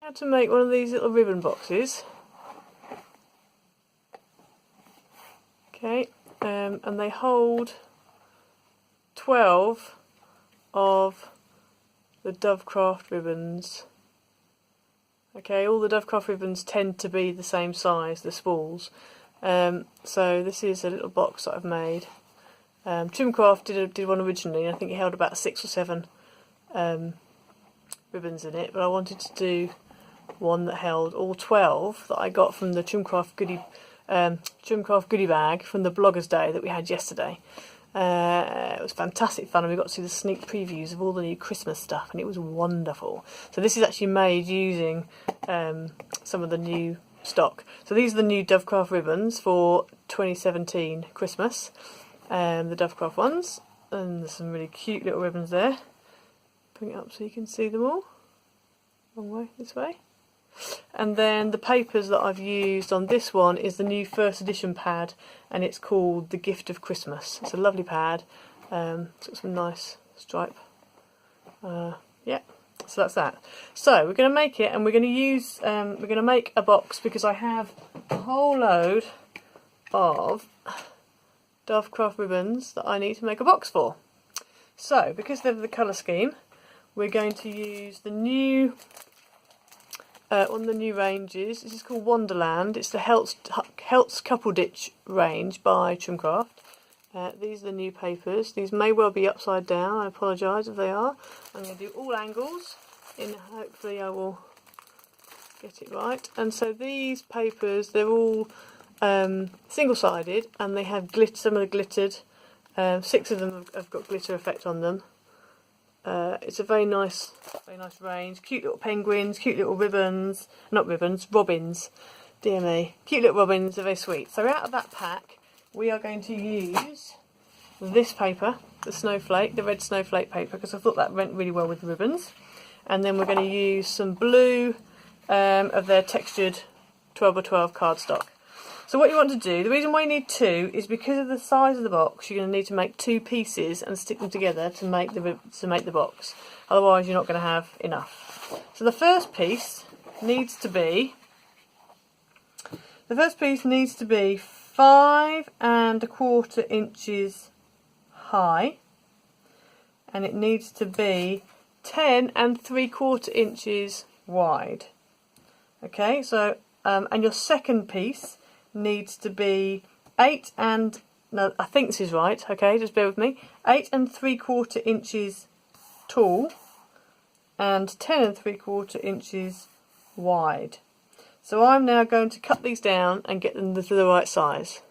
How to make one of these little ribbon boxes. Okay, and they hold 12 of the Dovecraft ribbons. Okay, all the Dovecraft ribbons tend to be the same size, the spools. So this is a little box that I've made. Trimcraft did one originally. I think it held about 6 or 7 ribbons in it, but I wanted to do one that held all 12 that I got from the Trimcraft goodie bag from the Bloggers Day that we had yesterday. It was fantastic fun, and we got to see the sneak previews of all the new Christmas stuff, and it was wonderful. So this is actually made using some of the new stock. So these are the new Dovecraft ribbons for 2017 Christmas, the Dovecraft ones, and there's some really cute little ribbons there. Bring it up so you can see them all. Wrong way, this way. And then the papers that I've used on this one is the new first edition pad, and it's called The Gift of Christmas. It's a lovely pad. It's got some nice stripe. Yeah, so that's that. So we're going to make it, and we're going to use. We're going to make a box because I have a whole load of Dovecraft ribbons that I need to make a box for. So because they're the colour scheme, we're going to use the new. One of the new ranges. This is called Wonderland. It's the Heltz Couple Ditch range by Trimcraft. These are the new papers. These may well be upside down. I apologise if they are. I'm going to do all angles, and hopefully I will get it right. And so these papers, they're all single-sided, and they have glitter. Some are glittered. 6 of them have got glitter effect on them. It's a very nice range. Cute little penguins, cute little ribbons. Not ribbons, robins. Dear me. Cute little robins, they're very sweet. So out of that pack, we are going to use this paper, the snowflake, the red snowflake paper, because I thought that went really well with the ribbons. And then we're going to use some blue of their textured 12x12 cardstock. So what you want to do, the reason why you need 2 is because of the size of the box. You're going to need to make 2 pieces and stick them together to make the box. Otherwise, you're not going to have enough. So the first piece needs to be 5 1/4 inches high, and it needs to be 10 3/4 inches wide. Okay, so and your second piece needs to be 8 and, no, I think this is right, okay, just bear with me, 8 3/4 inches tall and 10 3/4 inches wide. So I'm now going to cut these down and get them to the right size.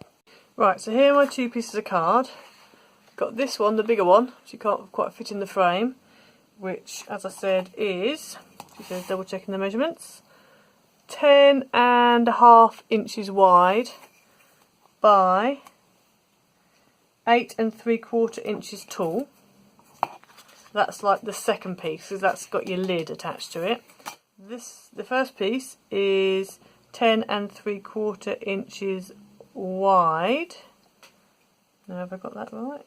Right, so here are my 2 pieces of card. Got this one, the bigger one, which you can't quite fit in the frame, which, as I said, is, just double checking the measurements, 10 1/2 inches wide by 8 3/4 inches tall. That's like the second piece, because that's got your lid attached to it. The first piece is 10 3/4 inches wide. Now, have I got that right?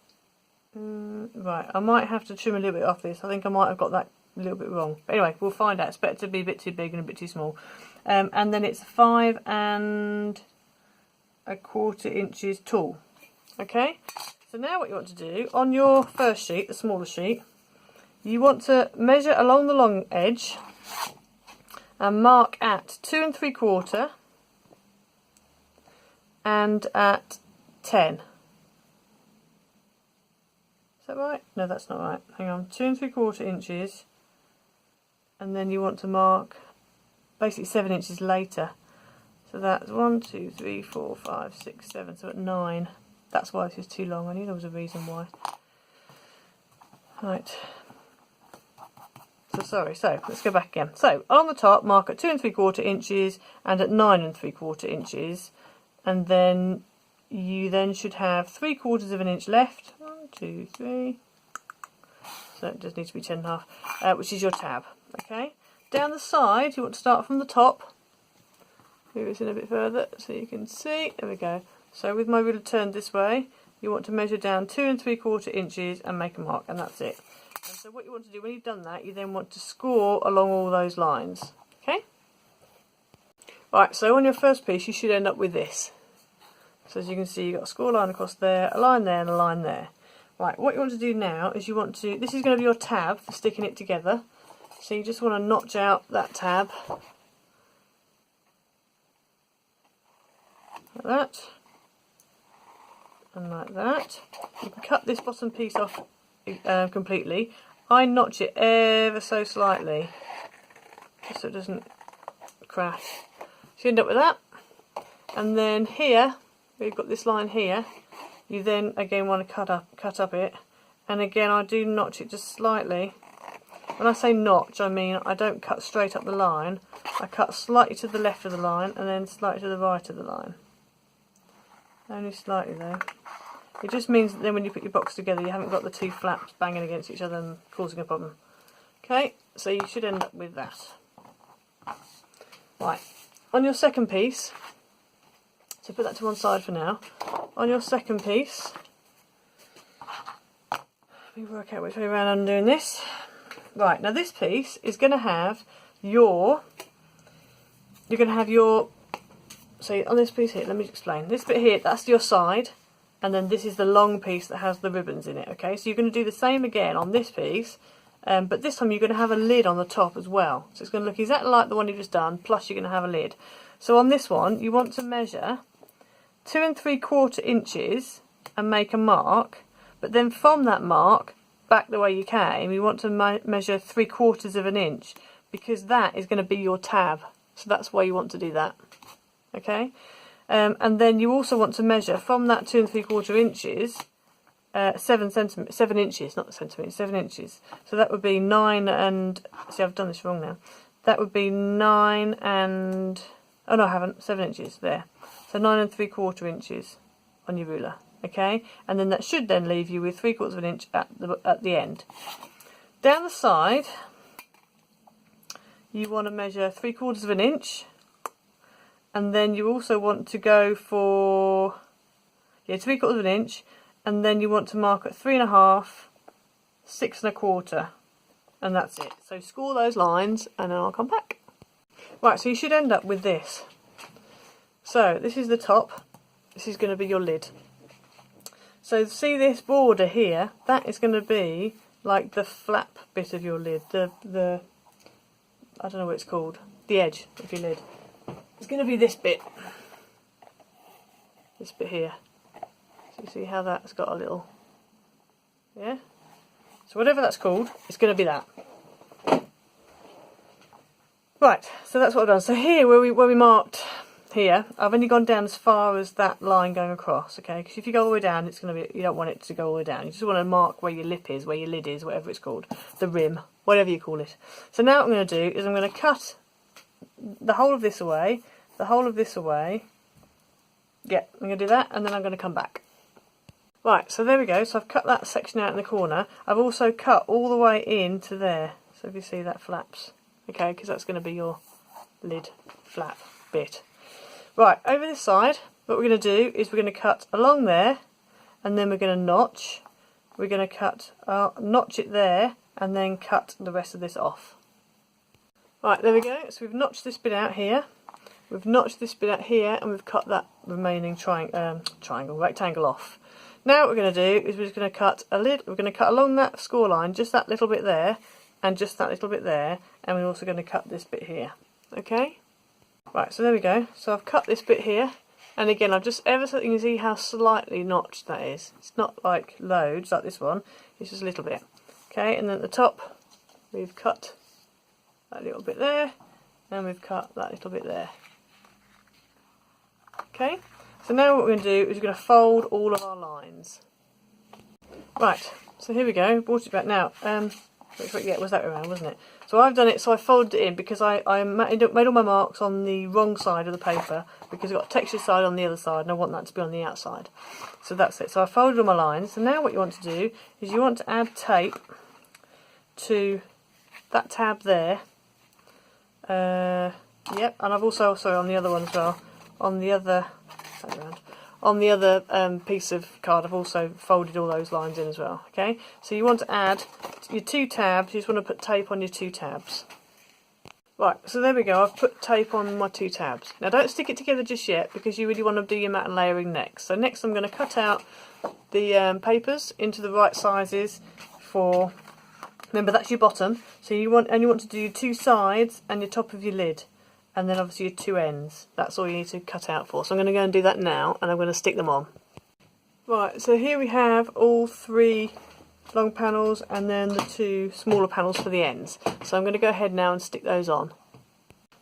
Right, I might have to trim a little bit off this. I think I might have got that a little bit wrong. But anyway, we'll find out. It's better to be a bit too big and a bit too small. And then it's 5 1/4 inches tall. Okay, so now what you want to do, on your first sheet, the smaller sheet, you want to measure along the long edge and mark at 2 3/4 and at 10. Is that right? No, that's not right. Hang on, 2 3/4 inches, and then you want to mark basically 7 inches later. So that's 1 2 3 4 5 6 7, so at 9. That's why this is too long. I knew there was a reason why. Right. So let's go back again. So on the top, mark at 2 3/4 inches and at 9 3/4 inches, and then you should have 3/4 of an inch left. 1 2 3. So it just needs to be 10 1/2, which is your tab. Okay. Down the side, you want to start from the top. Move this in a bit further so you can see. There we go. So with my ruler turned this way, you want to measure down 2 3/4 inches and make a mark, and that's it. And so what you want to do when you've done that, you then want to score along all those lines. Okay? Right, so on your first piece you should end up with this. So as you can see, you've got a score line across there, a line there and a line there. Right, what you want to do now is you want to, this is going to be your tab for sticking it together. So you just want to notch out that tab. Like that. And like that. You can cut this bottom piece off completely. I notch it ever so slightly, just so it doesn't crash. So you end up with that. And then here, we've got this line here. You then again want to cut up it, and again I do notch it just slightly. When I say notch, I mean I don't cut straight up the line. I cut slightly to the left of the line and then slightly to the right of the line. Only slightly though. It just means that then when you put your box together you haven't got the two flaps banging against each other and causing a problem. Okay, so you should end up with that. Right, on your second piece, so put that to one side for now. On your second piece, let me work out which way around I'm doing this. Right, now this piece is going to have your, so on this piece here, let me explain. This bit here, that's your side, and then this is the long piece that has the ribbons in it, okay? So you're going to do the same again on this piece, but this time you're going to have a lid on the top as well. So it's going to look exactly like the one you've just done, plus you're going to have a lid. So on this one, you want to measure 2 3/4 inches and make a mark, but then from that mark, back the way you came, you want to measure 3/4 of an inch, because that is going to be your tab. So that's why you want to do that. Okay, and then you also want to measure from that 2 3/4 inches, 7 inches, not centimetres, 7 inches. So that would be 9 and, see I've done this wrong now. That would be 9 and, oh no I haven't, 7 inches there. So 9 3/4 inches on your ruler, okay? And then that should then leave you with 3/4 of an inch at the end. Down the side, you want to measure 3/4 of an inch, and then you also want to go for 3/4 of an inch, and then you want to mark at 3.5, 6 1/4, and that's it. So score those lines, and then I'll come back. Right, so you should end up with this. So this is the top, this is going to be your lid. So see this border here, that is going to be like the flap bit of your lid, the I don't know what it's called, the edge of your lid. It's going to be this bit here. So you see how that's got a little, yeah? So whatever that's called, it's going to be that. Right, so that's what I've done. So here, where we marked here, I've only gone down as far as that line going across, okay? Because if you go all the way down, it's going to be, you don't want it to go all the way down. You just want to mark where your lip is, where your lid is, whatever it's called, the rim, whatever you call it. So now what I'm going to do is I'm going to cut the whole of this away, the whole of this away. Yeah, I'm going to do that, and then I'm going to come back. Right, so there we go. So I've cut that section out in the corner. I've also cut all the way into there. So if you see that flaps, okay, because that's going to be your lid flap bit. Right, over this side, what we're going to do is we're going to cut along there, and then we're going to notch. We're going to cut, notch it there, and then cut the rest of this off. Right, there we go. So we've notched this bit out here, we've notched this bit out here, and we've cut that remaining rectangle off. Now what we're going to do is we're just going to cut a lid. We're going to cut along that score line, just that little bit there, and just that little bit there, and we're also going to cut this bit here. Okay. Right, so there we go. So I've cut this bit here, and again I've just ever so you can see how slightly notched that is. It's not like loads like this one, it's just a little bit. Okay, and then at the top we've cut that little bit there, and we've cut that little bit there. Okay, so now what we're going to do is we're going to fold all of our lines. Right, so here we go, brought it back now. Yeah, it was that way around, wasn't it? So I've done it, so I folded it in because I made all my marks on the wrong side of the paper, because I've got a texture side on the other side and I want that to be on the outside. So that's it. So I folded all my lines. So now what you want to do is you want to add tape to that tab there. Yep, and I've also, sorry, on the other one as well, on the other piece of card I've also folded all those lines in as well. Okay, so you want to add your two tabs, you just want to put tape on your two tabs. Right, so there we go. I've put tape on my 2 tabs. Now don't stick it together just yet because you really want to do your mat and layering next. So next I'm going to cut out the papers into the right sizes for, remember that's your bottom, so you want to do your 2 sides and your top of your lid, and then obviously your 2 ends. That's all you need to cut out for. So I'm going to go and do that now, and I'm going to stick them on. Right, so here we have all 3 long panels and then the 2 smaller panels for the ends. So I'm going to go ahead now and stick those on.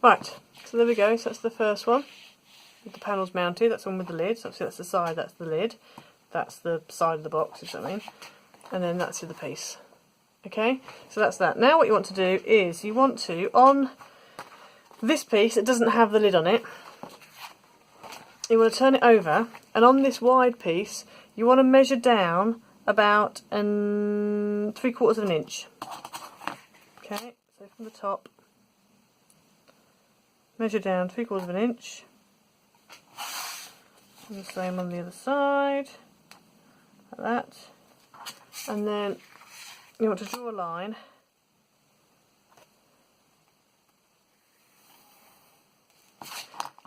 Right, so there we go. So that's the first one with the panels mounted. That's one with the lid. So obviously that's the side, that's the lid. That's the side of the box, if you know what I mean. And then that's the piece. Okay, so that's that. Now what you want to do is you want to, on this piece that doesn't have the lid on it, you want to turn it over, and on this wide piece you want to measure down about 3/4 of an inch. Okay, so from the top, measure down 3/4 of an inch, and the same on the other side, like that. And then you want to draw a line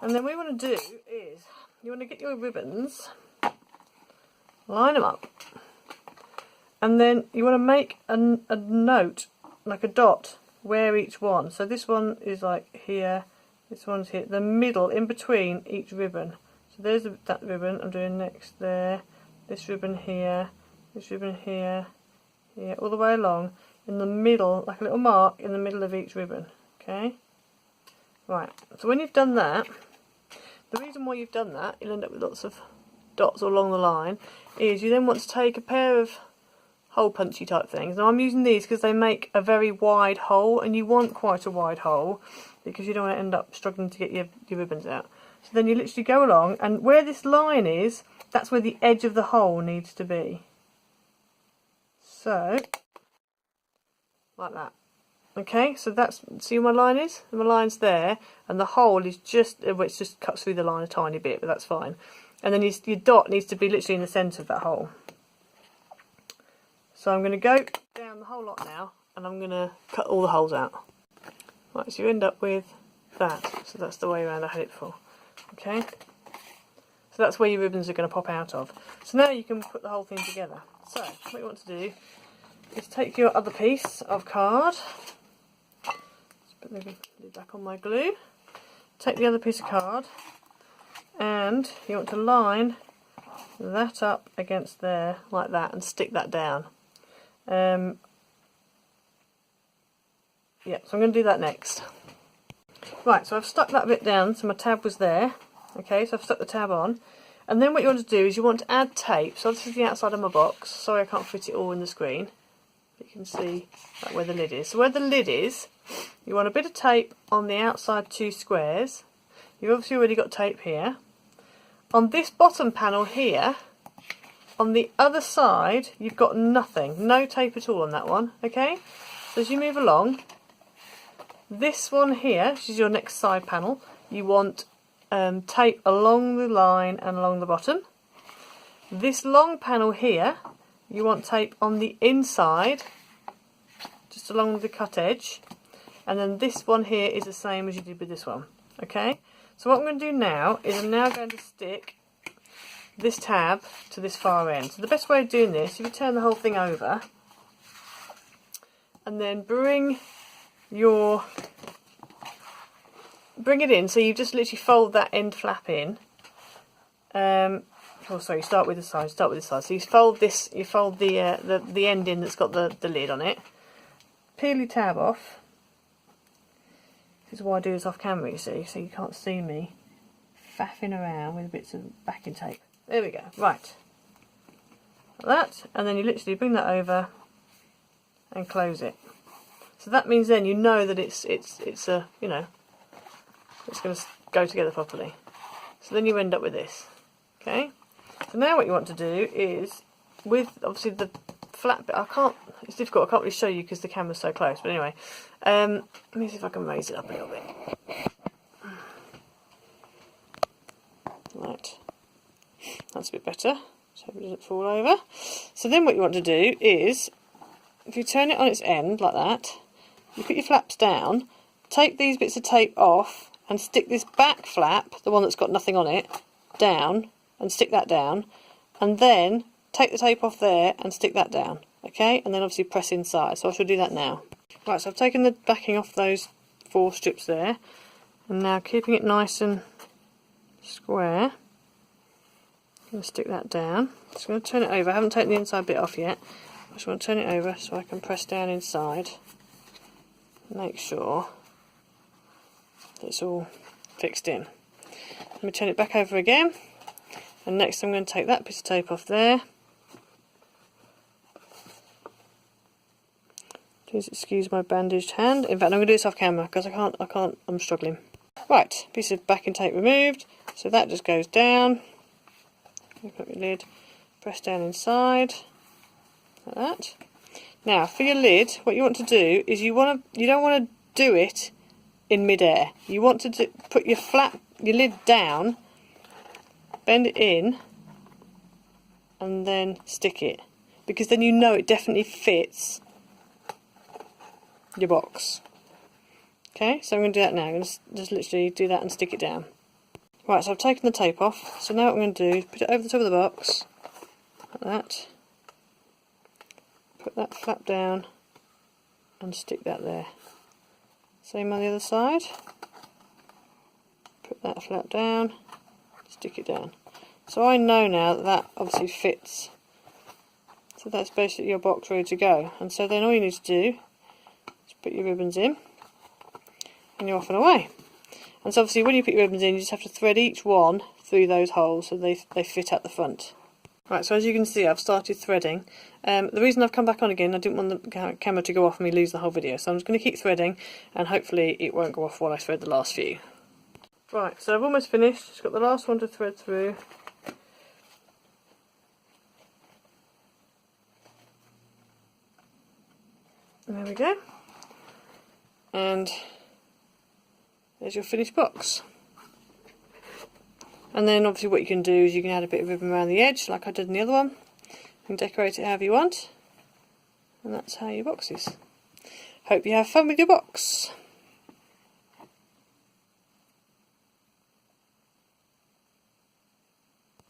and then what you want to do is you want to get your ribbons, line them up, and then you want to make a note, like a dot, where each one. So this one is like here, this one's here, the middle, in between each ribbon. So there's that ribbon I'm doing next there, this ribbon here, this ribbon here, here, all the way along, in the middle, like a little mark in the middle of each ribbon. Okay? Right, so when you've done that, the reason why you've done that, you'll end up with lots of dots all along the line, is you then want to take a pair of hole punchy type things. Now I'm using these because they make a very wide hole, and you want quite a wide hole because you don't want to end up struggling to get your ribbons out. So then you literally go along, and where this line is, that's where the edge of the hole needs to be. So, like that. Okay, so that's, see where my line is? My line's there, and the hole is just, well, it's just cuts through the line a tiny bit, but that's fine. And then your dot needs to be literally in the centre of that hole. So I'm going to go down the whole lot now, and I'm going to cut all the holes out. Right, so you end up with that. So that's the way around I had it before. Okay, so that's where your ribbons are going to pop out of. So now you can put the whole thing together. So what you want to do is take your other piece of card. Just put the lid back on my glue. Take the other piece of card, and you want to line that up against there like that and stick that down. Yeah, so I'm going to do that next. Right, so I've stuck that bit down, so my tab was there. Okay, so I've stuck the tab on. And then what you want to do is you want to add tape. So this is the outside of my box. Sorry I can't fit it all in the screen. You can see like where the lid is. So where the lid is, you want a bit of tape on the outside 2 squares. You've obviously already got tape here. On this bottom panel here, on the other side, you've got nothing. No tape at all on that one. Okay? So as you move along, this one here, which is your next side panel, you want tape along the line and along the bottom. This long panel here, you want tape on the inside, just along the cut edge, and then this one here is the same as you did with this one. Okay, so what I'm going to do now is I'm now going to stick this tab to this far end. So the best way of doing this, if you turn the whole thing over and then bring it in, so you just literally fold that end flap in. Oh, sorry, start with the side. So you fold this, you fold the end in that's got the lid on it. Peel your tab off. This is why I do this off camera, you see, so you can't see me faffing around with bits of backing tape. There we go. Right, like that, and then you literally bring that over and close it. So that means then you know that it's a, you know, it's going to go together properly. So then you end up with this. Okay. So now what you want to do is, with obviously the flat bit, it's difficult, I can't really show you because the camera's so close, but anyway, let me see if I can raise it up a little bit. Right, that's a bit better, so it doesn't fall over. So then what you want to do is, if you turn it on its end like that, you put your flaps down, take these bits of tape off and stick this back flap, the one that's got nothing on it, down, and stick that down, and then take the tape off there and stick that down, okay, and then obviously press inside. So I shall do that now. Right, so I've taken the backing off those 4 strips there, and now keeping it nice and square, I'm going to stick that down. Just going to turn it over. I haven't taken the inside bit off yet. I just want to turn it over so I can press down inside. Make sure it's all fixed in. Let me turn it back over again, and next I'm going to take that piece of tape off there. Please excuse my bandaged hand. In fact, I'm going to do this off camera because I can't, I'm struggling. Right, piece of backing tape removed, so that just goes down. Look at your lid, press down inside, like that. Now, for your lid, what you want to do is you don't want to do it in mid-air. You want to put your lid down, bend it in, and then stick it, because then you know it definitely fits your box. Okay, so I'm going to do that now. I'm going to just literally do that and stick it down. Right, so I've taken the tape off. So now what I'm going to do is put it over the top of the box, like that. Put that flap down and stick that there. Same on the other side. Put that flap down, stick it down. So I know now that that obviously fits. So that's basically your box ready to go. And so then all you need to do is put your ribbons in, and you're off and away. And so obviously when you put your ribbons in, you just have to thread each one through those holes so they fit at the front. Right, so as you can see, I've started threading. The reason I've come back on again, I didn't want the camera to go off and me lose the whole video, so I'm just going to keep threading, and hopefully it won't go off while I thread the last few. Right, so I've almost finished, just got the last one to thread through. And there we go. And there's your finished box. And then obviously what you can do is you can add a bit of ribbon around the edge like I did in the other one. You can decorate it however you want. And that's how your box is. Hope you have fun with your box.